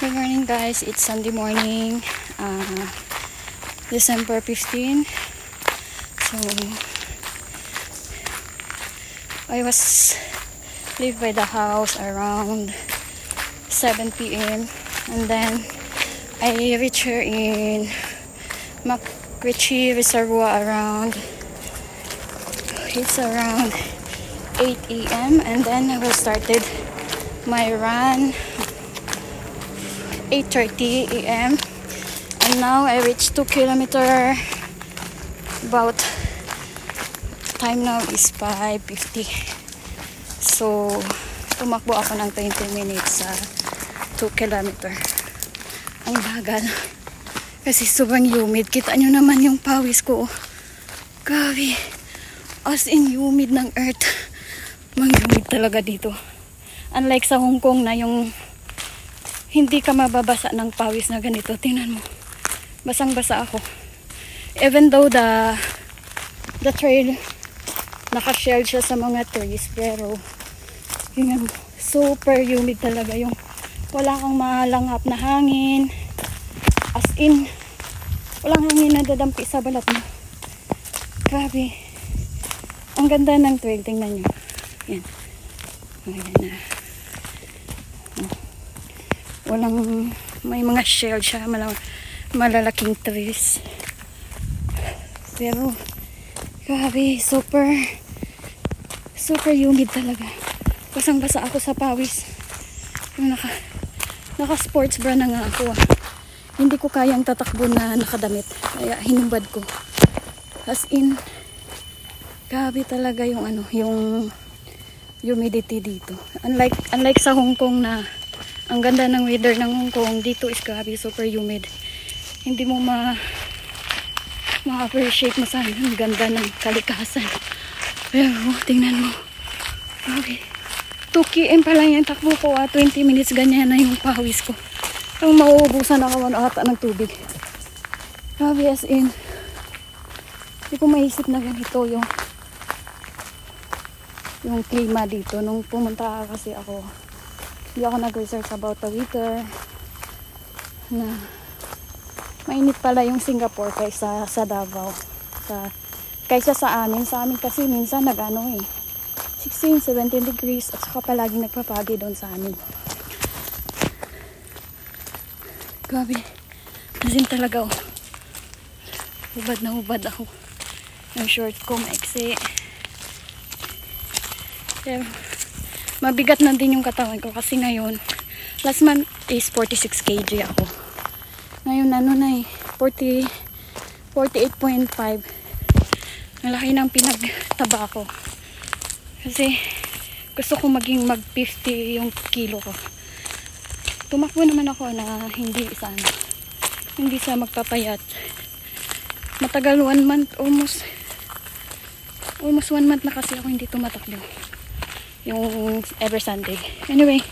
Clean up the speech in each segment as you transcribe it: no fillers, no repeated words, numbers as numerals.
Good morning guys, it's Sunday morning, December 15. So I was leave by the house around 7 p.m. and then I reach here in McRitchie Reservoir around 8 a.m. and then I started my run 8:30 a.m. and now I reached 2 kilometers. About time now is 5:50. So tumakbo ako ng 20 minutes sa 2 kilometers. Ang bagal kasi sobrang humid. Kita nyo naman yung pawis ko. Grabe, as in humid ng earth. Mang humid talaga dito. Unlike sa Hong Kong na yung hindi ka mababasa ng pawis na ganito. Tingnan mo. Basang-basa ako. Even though the trail naka-shell siya sa mga trees, pero tingnan mo, super humid talaga yung wala kang malanghap na hangin. As in, walang hangin na dadampi sa balat mo. Grabe. Ang ganda ng trail. Tingnan nyo. Yan. Ayan na. Walang, may mga shell siya, malalaking trees. Pero grabe, super humid talaga. Basang-basa ako sa pawis. Yung naka sports bra na nga ako. Hindi ko kayang tatakbo na nakadamit, kaya hinubad ko. As in, grabe talaga yung yung humidity dito. Unlike sa Hong Kong na ang ganda ng weather ng Hong Kong, dito is grabe, super humid. Hindi mo ma-appreciate mo sana ang ganda ng kalikasan. Pero tingnan mo. Okay. 2 km pa lang yung takbo ko. 20 minutes ganyan na yung pawis ko. Ang mauubusan ako ata ng tubig. Grabe, as in. Hindi ko maisip na ganito yung klima dito. Nung pumunta kasi ako, hindi ako nag-research about the weather na mainit pala yung Singapore kaysa sa Davao, kaysa sa amin kasi minsan 16, 17 degrees at saka palaging nagpapagi doon sa amin. Grabe, nasin talaga hubad na hubad ako. Yung short ko maiksi, pero mabigat na din yung katawan ko kasi ngayon, last month is 46 kg ako. Ngayon 48.5. Malaki ng pinagtaba ko. Kasi gusto ko maging mag 50 yung kilo ko. Tumakbo naman ako na hindi sa magpapayat. Matagal 1 month, almost 1 month na kasi ako hindi tumatakbo. Yung every Sunday. Anyway,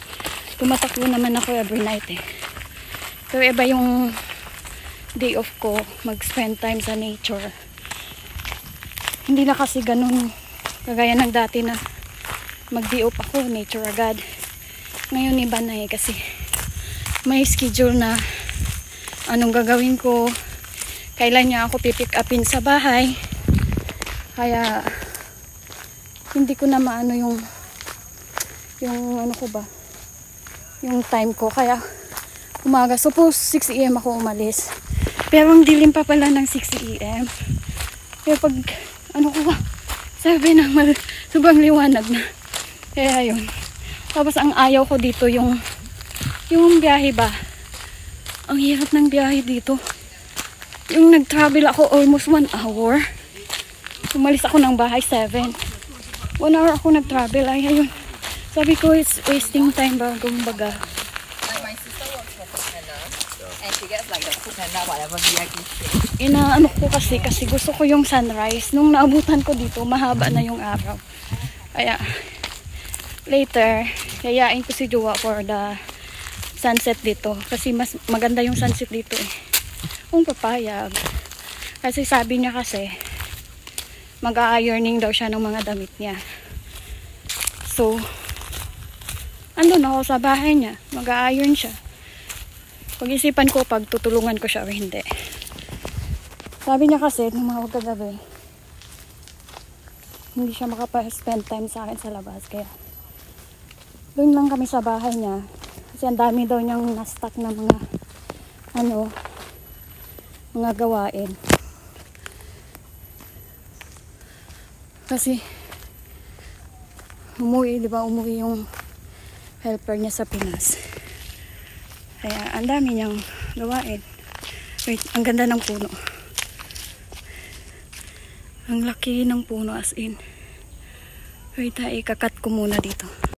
tumatakbo naman ako every night eh. Pero iba yung day off ko, mag-spend time sa nature. Hindi na kasi ganun kagaya ng dati na mag-day off ako, nature agad. Ngayon iba na eh kasi may schedule na anong gagawin ko, kailan niya ako pipick upin sa bahay. Kaya hindi ko na maano yung yung time ko, kaya umaga, suppose 6 AM ako umalis, pero ang dilim pa pala ng 6 AM. Pero pag sabi na sobrang liwanag na, kaya yun. Tapos ang ayaw ko dito yung biyahe ba, ang hirap ng biyahe dito. Yung nag-travel ako almost 1 hour, umalis ako ng bahay 7, 1 hour ako nag-travel. Ay ayun, sabi ko it's wasting time ba, kumbaga. My sister works for Foodpanda and she gets like the Foodpanda whatever VIP. Inaano ko kasi gusto ko yung sunrise. Nung naabutan ko dito, mahaba na yung araw. Kaya later, yayain ko si Jowa for the sunset dito. Kasi mas maganda yung sunset dito eh. Kung papayag. Kasi sabi niya kasi mag-a-ironing daw siya ng mga damit niya. So andun ako sa bahay niya, mag-a-iron siya. Pag-isipan ko pag tutulungan ko siya o hindi. Sabi niya kasi nung mga kagabi, hindi siya makapa-spend time sa akin sa labas. Kaya doon lang kami sa bahay niya. Kasi ang dami daw niyang na-stock na mga mga gawain. Kasi umuwi, di ba? Umuwi yung helper niya sa Pinas. Kaya ang dami niyang gawain. Wait, ang ganda ng puno. Ang laki ng puno as in. Wait, ikakat ko muna dito.